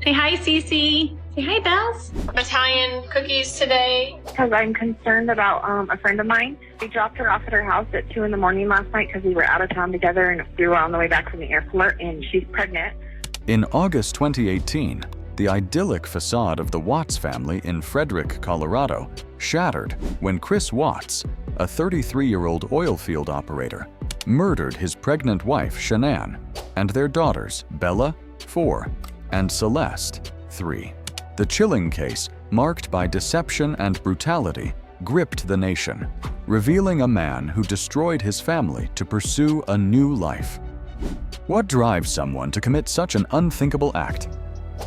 Say hi, Cece. Say hi, Bells. Italian cookies today. Because I'm concerned about a friend of mine. We dropped her off at her house at 2 in the morning last night because we were out of town together and we were on the way back from the airport, and she's pregnant. In August 2018, the idyllic facade of the Watts family in Frederick, Colorado, shattered when Chris Watts, a 33-year-old oil field operator, murdered his pregnant wife, Shanann, and their daughters, Bella, 4, and Celeste, 3. The chilling case, marked by deception and brutality, gripped the nation, revealing a man who destroyed his family to pursue a new life. What drives someone to commit such an unthinkable act?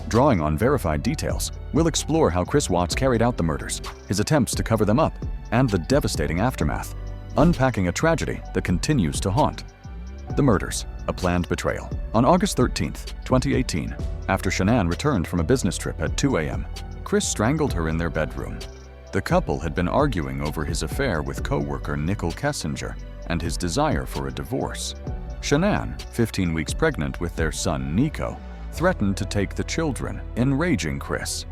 Drawing on verified details, we'll explore how Chris Watts carried out the murders, his attempts to cover them up, and the devastating aftermath, unpacking a tragedy that continues to haunt. The murders, a planned betrayal. On August 13, 2018, after Shanann returned from a business trip at 2 a.m., Chris strangled her in their bedroom. The couple had been arguing over his affair with co-worker Nicole Kessinger and his desire for a divorce. Shanann, 15 weeks pregnant with their son Nico, threatened to take the children, enraging Chris.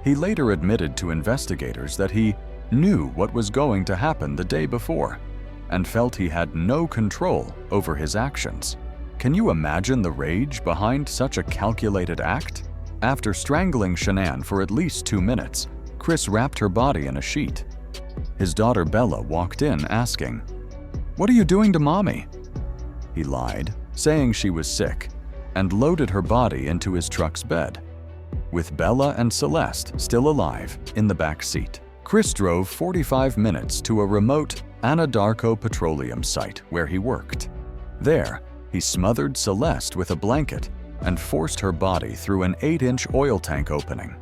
He later admitted to investigators that he knew what was going to happen the day before and felt he had no control over his actions. Can you imagine the rage behind such a calculated act? After strangling Shanann for at least 2 minutes, Chris wrapped her body in a sheet. His daughter Bella walked in asking, "What are you doing to Mommy?" He lied, saying she was sick, and loaded her body into his truck's bed. With Bella and Celeste still alive in the back seat, Chris drove 45 minutes to a remote Anadarko petroleum site where he worked. There, he smothered Celeste with a blanket and forced her body through an 8-inch oil tank opening.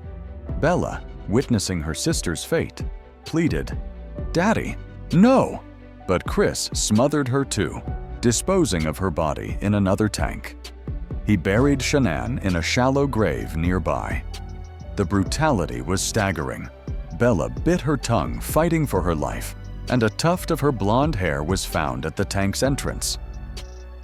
Bella, witnessing her sister's fate, pleaded, "Daddy, no!" But Chris smothered her too, disposing of her body in another tank. He buried Shanann in a shallow grave nearby. The brutality was staggering. Bella bit her tongue fighting for her life, and a tuft of her blonde hair was found at the tank's entrance.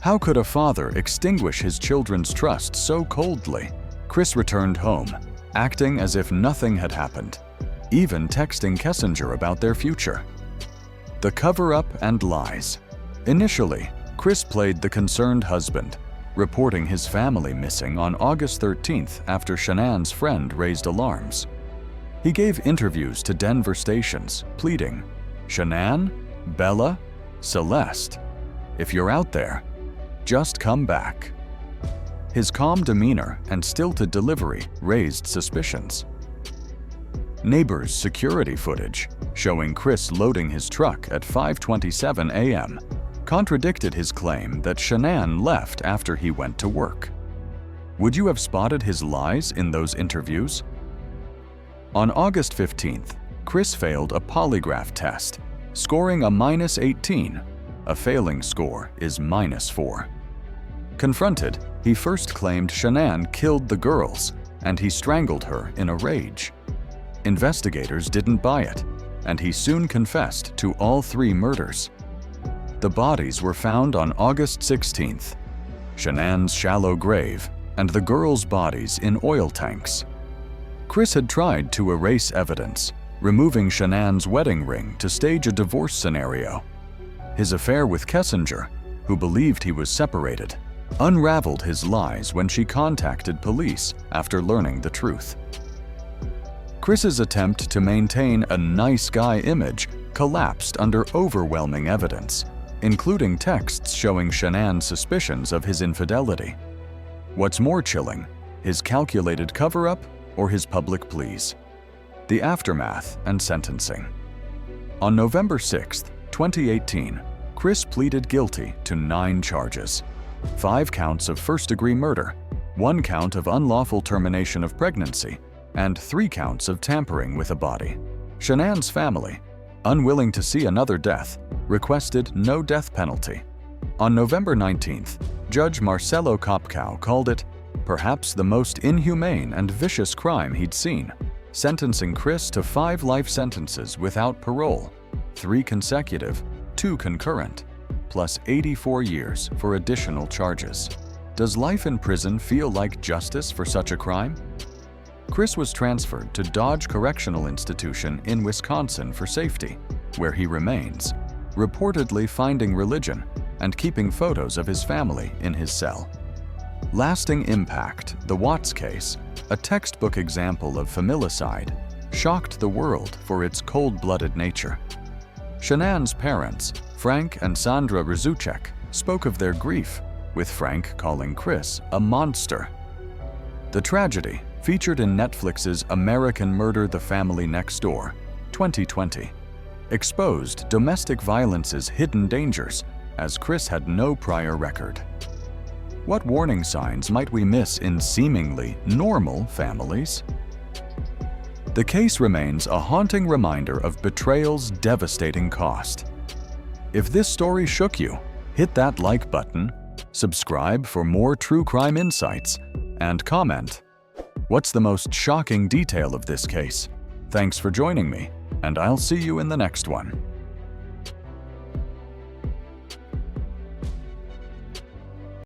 How could a father extinguish his children's trust so coldly? Chris returned home, acting as if nothing had happened, even texting Kessinger about their future. The cover-up and lies. Initially, Chris played the concerned husband, reporting his family missing on August 13th after Shanann's friend raised alarms. He gave interviews to Denver stations, pleading, "Shanann, Bella, Celeste, if you're out there, just come back." His calm demeanor and stilted delivery raised suspicions. Neighbors' security footage, showing Chris loading his truck at 5:27 a.m., contradicted his claim that Shanann left after he went to work. Would you have spotted his lies in those interviews? On August 15th, Chris failed a polygraph test, scoring a -18. A failing score is -4. Confronted, he first claimed Shanann killed the girls, and he strangled her in a rage. Investigators didn't buy it, and he soon confessed to all 3 murders. The bodies were found on August 16th, Shanann's shallow grave and the girls' bodies in oil tanks. Chris had tried to erase evidence, removing Shanann's wedding ring to stage a divorce scenario. His affair with Kessinger, who believed he was separated, unraveled his lies when she contacted police after learning the truth. Chris's attempt to maintain a nice guy image collapsed under overwhelming evidence, including texts showing Shanann's suspicions of his infidelity. What's more chilling, his calculated cover-up or his public pleas? The aftermath and sentencing. On November 6, 2018, Chris pleaded guilty to 9 charges. 5 counts of first-degree murder, 1 count of unlawful termination of pregnancy, and 3 counts of tampering with a body. Shanann's family, unwilling to see another death, requested no death penalty. On November 19th, Judge Marcelo Kopkow called it perhaps the most inhumane and vicious crime he'd seen, sentencing Chris to 5 life sentences without parole, 3 consecutive, 2 concurrent, plus 84 years for additional charges. Does life in prison feel like justice for such a crime? Chris was transferred to Dodge Correctional Institution in Wisconsin for safety, where he remains, reportedly finding religion and keeping photos of his family in his cell. Lasting impact: the Watts case, a textbook example of familicide, shocked the world for its cold-blooded nature. Shanann's parents, Frank and Sandra Rizuchek, spoke of their grief, with Frank calling Chris a monster. The tragedy, featured in Netflix's American Murder: The Family Next Door, 2020, exposed domestic violence's hidden dangers, as Chris had no prior record. What warning signs might we miss in seemingly normal families? The case remains a haunting reminder of betrayal's devastating cost. If this story shook you, hit that like button, subscribe for more true crime insights, and comment. What's the most shocking detail of this case? Thanks for joining me, and I'll see you in the next one.